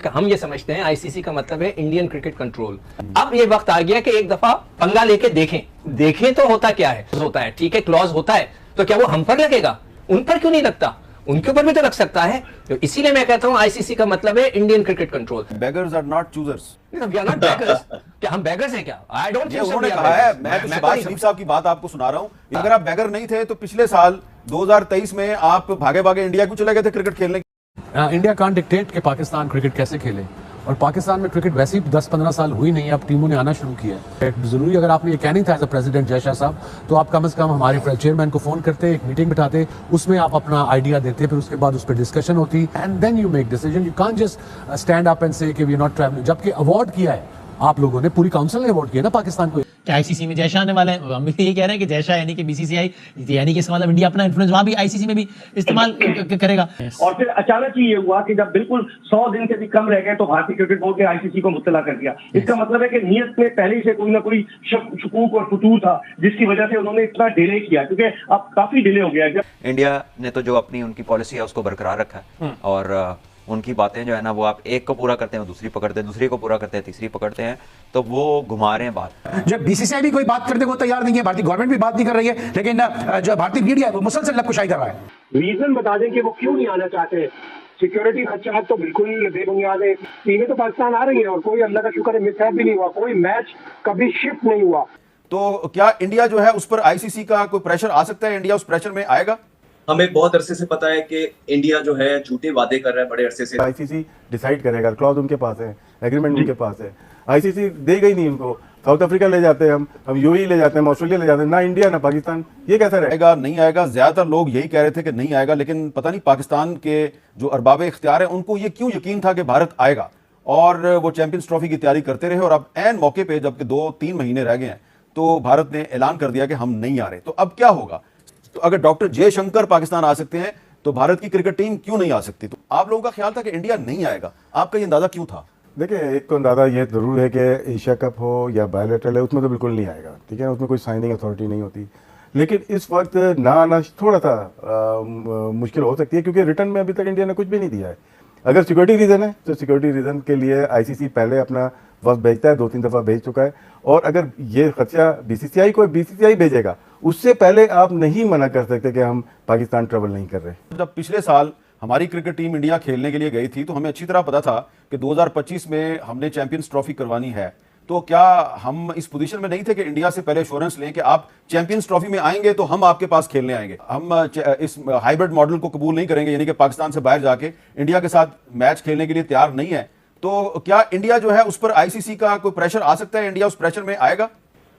हम ये समझते हैं आईसीसी का मतलब है इंडियन क्रिकेट कंट्रोल। अब ये वक्त आ गया कि एक दफा पंगा लेके देखें तो होता क्या है। होता है ठीक है, क्लॉज होता है, तो क्या वो हम पर लगेगा? उन पर क्यों नहीं लगता? उनके ऊपर भी तो लग सकता है। तो इसीलिए मैं कहता हूं आईसीसी का मतलब है Indian cricket control. Beggars are not choosers. We are not beggars. क्या हम बेगर्स हैं क्या? I don't think so. उन्होंने कहा है, मैं तो शहबाज शरीफ साहब की बात आपको सुना रहा हूं। अगर आप बेगर नहीं थे तो पिछले साल 2023 में आप भागे भागे इंडिया क्यों चले गए थे क्रिकेट खेलने? इंडिया कांट डिक्टेट कि पाकिस्तान क्रिकेट कैसे खेले, और पाकिस्तान में क्रिकेट वैसे ही 10-15 साल हुई नहीं है, अब टीमों ने आना शुरू किया है। जरूरी अगर आपने ये कहनी था as a president Jay Shah साहब, तो आप कम से कम हमारे चेयरमैन को फोन करते, एक मीटिंग बिठाते, उसमें आप अपना आइडिया देते, फिर उसके बाद उस पर डिस्कशन होती, and then you make decision. You can't just stand up and say कि वी आर नॉट ट्रैवलिंग। जबकि अवार्ड किया है आप लोगों ने, पूरी काउंसिल ने अवार्ड किया ना पाकिस्तान को। आईसीसी में जय शाह आने वाले हैं, हम भी यही कह रहे हैं कि जय शाह यानी कि बीसीसीआई यानी कि इसका मतलब इंडिया अपना इन्फ्लुएंस वहां भी आईसीसी में भी इस्तेमाल करेगा। और फिर अचानक ही ये हुआ कि जब बिल्कुल 100 दिन से भी कम रह गए तो भारतीय क्रिकेट बोर्ड ने आईसीसी को मुत्तला कर दिया। इसका मतलब है कि नीयत में पहले ही से कोई ना कोई शकूक और फतूर था, जिसकी वजह से उन्होंने इतना डिले किया, क्योंकि अब काफी डिले हो गया है। इंडिया ने तो जो अपनी उनकी पॉलिसी है उसको बरकरार रखा है, और उनकी बातें जो है ना वो आप एक को पूरा करते हैं दूसरी पकड़ते हैं, दूसरी को पूरा करते हैं तीसरी पकड़ते हैं, तो वो घुमा रहे हैं बात। जब बीसीसीआई भी कोई बात करने को तैयार नहीं है, भारतीय गवर्नमेंट भी बात नहीं कर रही है, लेकिन जो भारतीय मीडिया है वो मुसलसल लबकुशाई कर रहा है। रीजन बता दें कि वो क्यों नहीं आना चाहते। सिक्योरिटी खर्चा तो बिल्कुल बेबुनियाद है। टीमें तो पाकिस्तान आ रही है और कोई अल्लाह का शुक्र है मिसहैप भी नहीं हुआ, कोई मैच कभी शिफ्ट नहीं हुआ। तो क्या इंडिया जो है उस पर आईसीसी का कोई प्रेशर आ सकता है? इंडिया उस प्रेशर में आएगा? हमें बहुत अरसे से पता है कि इंडिया जो है झूठे वादे कर रहा है बड़े अरसे से। आईसीसी डिसाइड करेगा, क्लॉज उनके पास है, एग्रीमेंट उनके पास है। आईसीसी देगा ही नहीं उनको। साउथ अफ्रीका ले जाते हैं हम यूएई ले जाते हैं, ऑस्ट्रेलिया ले जाते हैं, ना इंडिया ना पाकिस्तान। ये कैसा रहेगा? नहीं आएगा। ज्यादातर लोग यही कह रहे थे कि नहीं आएगा, लेकिन पता नहीं पाकिस्तान के जो अरबाब इख्तियार है उनको ये क्यों यकीन था कि भारत आएगा, और वो चैंपियंस ट्रॉफी की तैयारी करते रहे। और अब एन मौके पे जबकि 2-3 महीने रह गए हैं तो भारत ने ऐलान कर दिया कि हम नहीं आ रहे। तो अब क्या होगा? तो अगर डॉक्टर जयशंकर पाकिस्तान आ सकते हैं तो भारत की क्रिकेट टीम क्यों नहीं आ सकती? तो आप लोगों का ख्याल था कि इंडिया नहीं आएगा, आपका ये अंदाजा क्यों था? देखिए, एक तो अंदाजा ये जरूर है कि एशिया कप हो या बायलैटरल है, उसमें तो बिल्कुल नहीं आएगा, ठीक है, उसमें कोई साइनिंग अथॉरिटी नहीं होती। लेकिन इस वक्त ना आना थोड़ा सा मुश्किल हो सकती है, क्योंकि रिटर्न में अभी तक इंडिया ने कुछ भी नहीं दिया है। अगर सिक्योरिटी रीजन है तो सिक्योरिटी रीजन के लिए आईसीसी पहले अपना वक्त भेजता है, 2-3 दफा भेज चुका है। और अगर ये खर्चा बीसीसीआई भेजेगा, उससे पहले आप नहीं मना कर सकते कि हम पाकिस्तान ट्रेवल नहीं कर रहे। जब पिछले साल हमारी क्रिकेट टीम इंडिया खेलने के लिए गई थी तो हमें अच्छी तरह पता था कि 2025 में हमने चैंपियंस ट्रॉफी करवानी है। तो क्या हम इस पोजीशन में नहीं थे कि इंडिया से पहले एश्योरेंस लें कि आप चैंपियंस ट्रॉफी में आएंगे तो हम आपके पास खेलने आएंगे? हम इस हाइब्रिड मॉडल को कबूल नहीं करेंगे, यानी कि पाकिस्तान से बाहर जाके इंडिया के साथ मैच खेलने के लिए तैयार नहीं है। तो क्या इंडिया जो है उस पर आईसीसी का कोई प्रेशर आ सकता है? इंडिया उस प्रेशर में आएगा?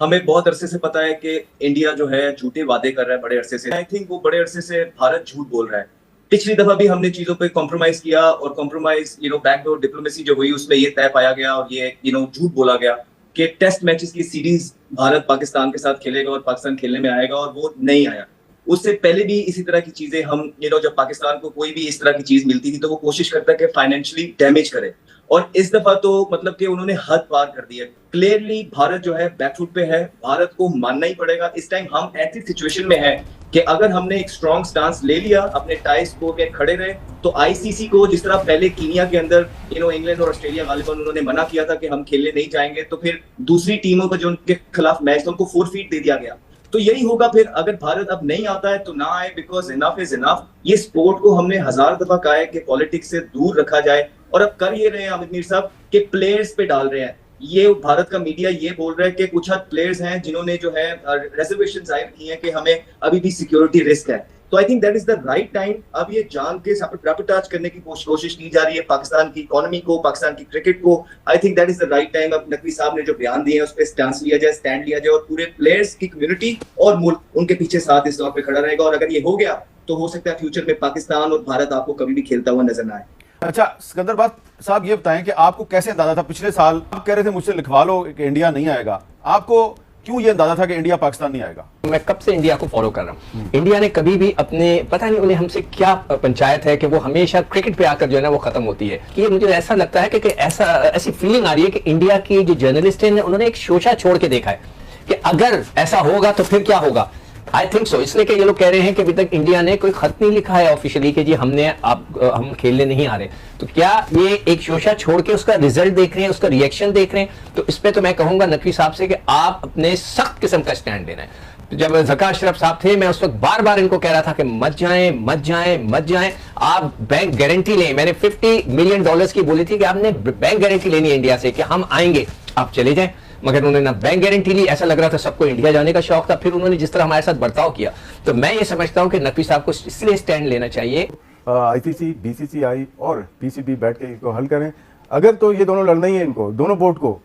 हमें बहुत अरसे से पता है कि इंडिया जो है झूठे वादे कर रहा है बड़े अरसे से। आई थिंक वो बड़े अरसे से भारत झूठ बोल रहा है। पिछली दफा भी हमने चीजों पे कॉम्प्रोमाइज किया, और कॉम्प्रोमाइज बैकडोर डिप्लोमेसी जो हुई उसमें ये तय पाया गया और ये झूठ बोला गया कि टेस्ट मैचेस की सीरीज भारत पाकिस्तान के साथ खेलेगा और पाकिस्तान खेलने में आएगा, और वो नहीं आया। उससे पहले भी इसी तरह की चीजें हम जब पाकिस्तान को कोई भी इस तरह की चीज मिलती थी तो वो कोशिश करता है कि फाइनेंशियली डैमेज करे, और इस दफा तो मतलब कि उन्होंने हद पार कर दी है। क्लियरली भारत जो है बैकफुट पे है, भारत को मानना ही पड़ेगा। इस टाइम हम ऐसी सिचुएशन में है कि अगर हमने एक स्ट्रॉन्ग स्टांस ले लिया, अपने टाइज को के खड़े रहे, तो आईसीसी को जिस तरह पहले कीनिया के अंदर इंग्लैंड और ऑस्ट्रेलिया गालिबन उन्होंने मना किया था कि हम खेलने नहीं जाएंगे, तो फिर दूसरी टीमों का जो उनके खिलाफ मैच था उनको फोरफीट दे दिया गया। तो यही होगा फिर अगर भारत अब नहीं आता है तो ना आए, बिकॉज इनफ इज इनफ। ये स्पोर्ट को हमने 1000 दफा कहा है कि पॉलिटिक्स से दूर रखा जाए, और अब कर ये रहे हैं अमित मीर साहब के प्लेयर्स पे डाल रहे हैं। ये भारत का मीडिया ये बोल रहा है कि कुछ हद प्लेयर्स हैं जिन्होंने जो है रिजर्वेशन जाहिर की है कि हमें अभी भी सिक्योरिटी रिस्क है। तो I think that is the right time. अब ये जान के सैबोटाज करने की कोशिश की जा रही है पाकिस्तान की इकोनॉमी को, पाकिस्तान की क्रिकेट को। I think that is the right time. अब नकवी साहब ने जो बयान दिए हैं उस पर स्टैंड लिया जाए, और पूरे प्लेयर्स की कम्युनिटी और मुल्क उनके पीछे साथ इस दौर पे खड़ा रहेगा। और अगर ये हो गया तो हो सकता है फ्यूचर में पाकिस्तान और भारत आपको कभी भी खेलता हुआ नजर ना आए। अच्छा सिकंदर साहब, ये बताएं कि आपको कैसे अंदाजा था? पिछले साल आप कह रहे थे मुझसे लिखवा लो कि इंडिया नहीं आएगा, आपको क्यों ये अंदाजा था कि इंडिया पाकिस्तान नहीं आएगा? मैं कब से इंडिया को फॉलो कर रहा हूँ। इंडिया ने कभी भी अपने, पता नहीं उन्हें हमसे क्या पंचायत है कि वो हमेशा क्रिकेट पे आकर जो है ना वो खत्म होती है। कि मुझे ऐसा लगता है कि ऐसी फीलिंग आ रही है कि इंडिया की जो जर्नलिस्ट हैं उन्होंने एक शोशा छोड़ के देखा है कि अगर ऐसा होगा तो फिर क्या होगा। आई थिंक सो, इसलिए कि ये लोग कह रहे हैं कि अभी तक इंडिया ने कोई खत नहीं लिखा है ऑफिशियली कि जी हम खेलने नहीं आ रहे। तो क्या ये एक शोशा छोड़ के उसका रिजल्ट देख रहे हैं, उसका रिएक्शन देख रहे हैं? तो इस पे तो मैं कहूंगा नकवी साहब से कि आप अपने सख्त किस्म का स्टैंड लेना है। जब ज़का अशरफ साहब थे, मैं उस वक्त बार बार इनको कह रहा था कि मत जाएं मत जाएं मत जाएं, आप बैंक गारंटी लें। मैंने $50 मिलियन की बोली थी कि आपने बैंक गारंटी लेनी है इंडिया से कि हम आएंगे, आप चले जाएं। मगर उन्होंने ना बैंक गारंटी ली, ऐसा लग रहा था सबको इंडिया जाने का शौक था। फिर उन्होंने जिस तरह हमारे साथ बर्ताव किया, तो मैं ये समझता हूं कि नकवी साहब को इसलिए स्टैंड लेना चाहिए। आईसीसी, बीसीसीआई और पीसीबी बैठ के इसको हल करें। अगर तो ये दोनों लड़ना ही है इनको, दोनों बोर्ड को,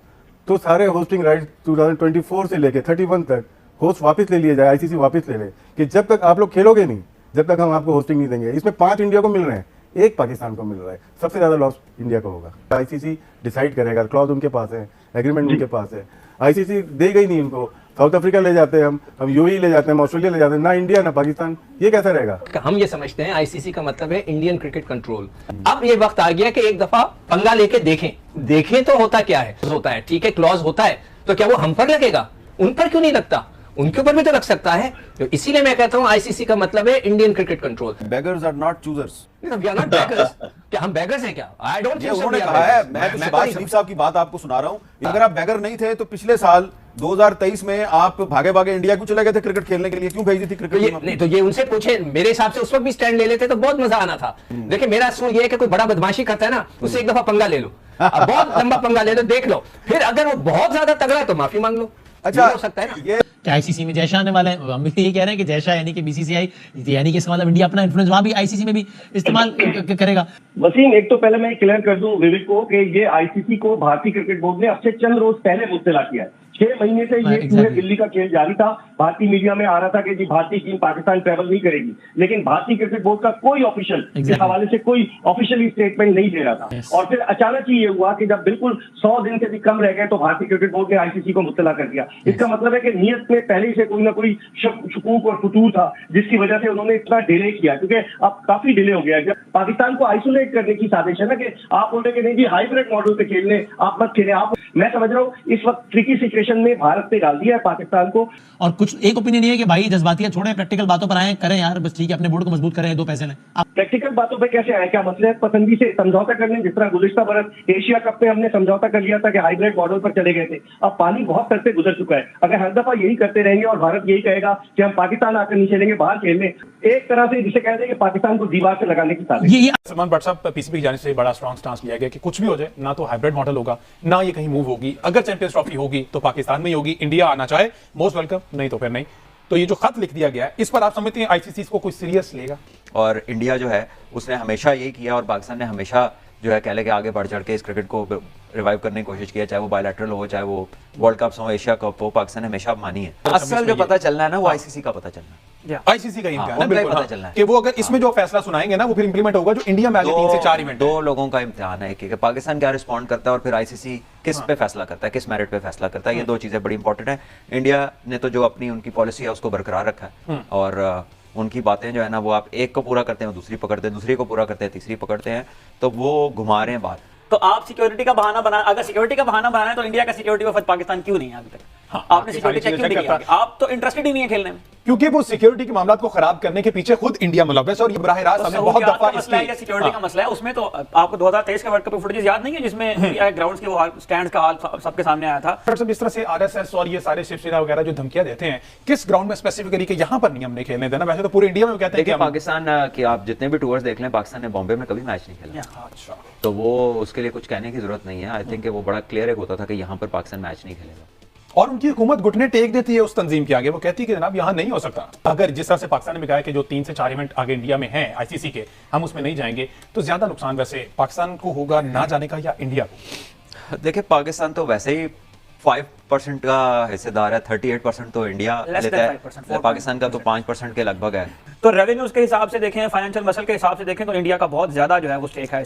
तो सारे होस्टिंग राइट्स 2024 से लेके 31 तक होस्ट वापस ले लिया जाए, आईसीसी वापस ले ले, कि जब तक आप लोग खेलोगे नहीं, जब तक हम आपको होस्टिंग नहीं देंगे। इसमें 5 इंडिया को मिल रहे हैं, 1 पाकिस्तान को मिल रहा है, सबसे ज्यादा लॉस इंडिया को होगा। आईसीसी डिसाइड करेगा, क्लॉज उनके पास है, एग्रीमेंट उनके पास है। आईसीसी देगा ही नहीं उनको, साउथ अफ्रीका ले जाते हैं हम यूएई ले जाते हैं, ऑस्ट्रेलिया ले जाते हैं, ना इंडिया ना पाकिस्तान, ये कैसा रहेगा? हम ये समझते हैं आईसीसी का मतलब है इंडियन क्रिकेट कंट्रोल। अब ये वक्त आ गया कि एक दफा पंगा लेके देखें तो होता क्या है। होता है, ठीक है, क्लॉज होता है, तो क्या वो हम पर लगेगा? उन पर क्यों नहीं लगता? उनके ऊपर भी तो लग सकता है। तो इसीलिए मैं कहता हूं आईसीसी का मतलब है Indian cricket control. Beggars are not choosers. We are not beggars. क्या हम बेगर्स हैं क्या? I don't think so. उन्होंने कहा है, मैं तो शहबाज शरीफ साहब की बात आपको सुना रहा हूं। अगर आप बेगर नहीं थे तो पिछले साल 2023 में आप भागे भागे इंडिया क्यों चले गए थे क्रिकेट खेलने के लिए? क्यों भेजी थी क्रिकेट टीम? नहीं तो ये उनसे पूछे, मेरे हिसाब से उस वक्त भी स्टैंड ले लेते तो बहुत मजा आना था। देखिए मेरा असूल ये है कि कोई बड़ा बदमाशी करता है ना, उससे एक दफा पंगा ले लो, बहुत लंबा पंगा ले लो, देख लो, फिर अगर वो बहुत ज्यादा तगड़ा है तो माफी मांग लो। अच्छा, हो सकता है ना। ये आईसीसी में जय शाह आने वाले हैं। हम भी ये कह रहे हैं कि जय शाह यानी कि बीसीसीआई, यानी कि इसका मतलब इंडिया अपना इन्फ्लुएंस वहां भी आईसीसी में भी इस्तेमाल करेगा। वसीम, एक तो पहले मैं क्लियर कर दूं विवेक को कि ये आईसीसी को भारतीय क्रिकेट बोर्ड ने अब से चंद रोज पहले मुब्तला किया है। 6 महीने से ये पूरे दिल्ली का खेल जारी था। भारतीय मीडिया में आ रहा था कि जी भारतीय टीम पाकिस्तान ट्रैवल नहीं करेगी, लेकिन भारतीय क्रिकेट बोर्ड का कोई ऑफिशियल इस हवाले से कोई ऑफिशियली स्टेटमेंट नहीं दे रहा था। और फिर अचानक ही ये हुआ कि जब बिल्कुल 100 दिन से भी कम रह गए तो भारतीय क्रिकेट बोर्ड ने आईसीसी को मुब्तला कर दिया। इसका मतलब है कि नियत में पहले से कोई ना कोई शकूक और फतूर था, जिसकी वजह से उन्होंने इतना डिले किया, क्योंकि अब काफी डिले हो गया। जब पाकिस्तान को आइसोलेट करने की साजिश है ना, कि आप बोल रहे कि नहीं जी हाइब्रिड मॉडल पे खेलने, आप मत खेलें। आप, मैं समझ रहा हूँ इस वक्त ट्रिकी सिचुएशन में भारत ने डाल दिया है पाकिस्तान को। और कुछ एक ओपिनियन ये है कि भाई जज्बातियां छोड़ें, प्रैक्टिकल बातों पर आए, करें यार, बस ठीक है, अपने बोर्ड को मजबूत करें, 2 पैसे लें। प्रैक्टिकल बातों पे कैसे आए? क्या मसलहत पसंदी से समझौता करने, जिस तरह गुज़िश्ता बरस एशिया कप में हमने समझौता कर लिया था कि हाइब्रिड मॉडल पर चले गए थे। अब पानी बहुत सर से गुजर चुका है। अगर हर दफा यही करते रहेंगे और भारत यही कहेगा कि हम पाकिस्तान आकर नहीं खेलेंगे, बाहर खेलने, एक तरह से जिसे कहते हैं कि पाकिस्तान को दीवार से लगाने की साजिश। सलमान भट्ट साहब, पीसीबी की जानिब से बड़ा स्ट्रॉन्ग स्टांस लिया गया कि कुछ भी हो जाए, ना तो हाइब्रिड मॉडल होगा, ना ये कहीं मूव होगी। अगर चैंपियंस ट्रॉफी होगी तो पाकिस्तान में ही होगी, इंडिया आना चाहे मोस्ट वेलकम, नहीं तो फिर नहीं। तो ये जो खत लिख दिया गया है, इस पर आप समझते हैं आईसीसी इसको कोई सीरियस लेगा? और इंडिया जो है उसने हमेशा यही किया, और पाकिस्तान ने हमेशा जो है कह ले के आगे बढ़ चढ़ के इस क्रिकेट को रिवाइव करने की कोशिश किया, चाहे वो बायलैटरल हो, चाहे वो वर्ल्ड कप्स हो, एशिया कप हो, पाकिस्तान ने हमेशा मानी है। असल जो पता चलना है ना, वो आईसीसी का पता चलना है, आईसीसी का इम्तिहान है, बिल्कुल, पता चलना है कि वो अगर इसमें जो फैसला सुनाएंगे ना, वो फिर इंप्लीमेंट होगा। जो इंडिया में आगे 3 से 4 इवेंट, 2 लोगों का इम्तिहान है कि पाकिस्तान क्या रिस्पॉन्ड करता है और फिर आईसीसी किस पे फैसला करता है, किस मेरिट पे फैसला करता है। ये 2 चीजें बड़ी इंपॉर्टेंट है। इंडिया ने तो जो अपनी उनकी पॉलिसी है उसको बरकरार रखा है, और उनकी बातें जो है ना, वो आप एक को पूरा करते हैं, दूसरी पकड़ते हैं, दूसरी को पूरा करते हैं, तीसरी पकड़ते हैं, तो वो घुमा रहे हैं बात। तो आप सिक्योरिटी का बहाना बना, अगर सिक्योरिटी का बहाना बनाना है तो इंडिया का सिक्योरिटी ऑफर पाकिस्तान क्यों नहीं है अभी तक? आपने सिक्योरिटी चेक क्यों नहीं किया? आप तो इंटरेस्टेड ही नहीं है खेलने में, क्योंकि वो सिक्योरिटी के मामला को खराब करने के पीछे खुद इंडिया मुलव्वस है। और ये बराह रास्त हमने बहुत दफा इसकी सिक्योरिटी का मसला है। उसमें तो आपको 2023 का वर्ल्ड कप फुटेज याद नहीं है जिसमें ग्राउंड्स के वो स्टैंड्स का हाल सबके सामने आया था? जिस तरह से आरएसएस और ये सारे शिवसेना वगैरह जो धमकियां देते हैं, किस ग्राउंड में स्पेसिफिकली कि यहाँ पर नहीं हमने खेलने देना, वैसे तो पूरे इंडिया में कहते हैं कि पाकिस्तान के आप जितने भी टूर्स देख लें, पाकिस्तान ने बॉम्बे में कभी मैच नहीं खेला। अच्छा, तो वो उसके लिए कुछ कहने की जरूरत नहीं है। आई थिंक वो बड़ा क्लियर होता था कि यहाँ पर पाकिस्तान मैच नहीं खेलेगा, और उनकी हुकूमत घुटने टेक देती है उस तंजीम के आगे। वो कहती है कि जनाब यहाँ नहीं हो सकता। अगर जिस तरह से पाकिस्तान ने कहा है कि जो 3 से 4 इवेंट आगे इंडिया में हैं आईसीसी के, हम उसमें नहीं जाएंगे, तो ज्यादा नुकसान वैसे पाकिस्तान को होगा ना जाने का या इंडिया को? देखिए, पाकिस्तान तो वैसे ही 5% का हिस्सेदार है, 38% तो इंडिया लेता है, पाकिस्तान का तो 5% के लगभग है। तो रेवेन्यूज के हिसाब से देखें, फाइनेंशियल मसल के हिसाब से देखें तो इंडिया का बहुत ज्यादा जो है वो स्टेक है।